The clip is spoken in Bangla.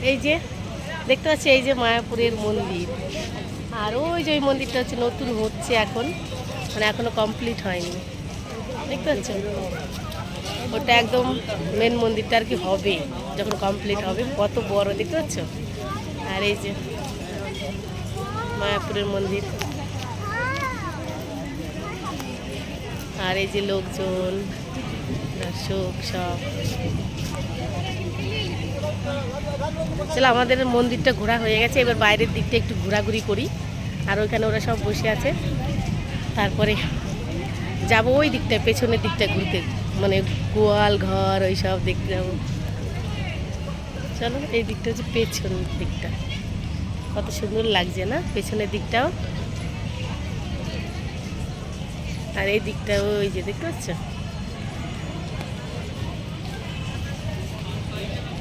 এই যে দেখতে পাচ্ছি, এই যে মায়াপুরের মন্দির। আর ওই যে ওই মন্দিরটা হচ্ছে নতুন হচ্ছে এখন, মানে এখনো কমপ্লিট হয়নি। দেখতে পাচ্ছ, ওটা একদম মেন মন্দিরটা আর কি হবে যখন কমপ্লিট হবে। কত বড় দেখতে পাচ্ছ। আর এই যে মায়াপুরের মন্দির। আর এই যে লোকজন, দর্শক সব। চলো, আমাদের মন্দিরটা ঘোরা হয়ে গেছে, এবার বাইরের দিকটা একটু ঘোরাঘুরি করি। আর ওইখানে ওরা সব বসে আছে, তারপরে যাব ওই দিকটায়, পেছনের দিকটা ঘুরতে, মানে গোয়াল ঘর ওই সব দেখতে যাবো। চলো, এই দিকটা হচ্ছে পেছন দিকটা, কত সুন্দর লাগছে না পেছনের দিকটাও। আর এই দিকটা ওই যে দেখতে পাচ্ছ।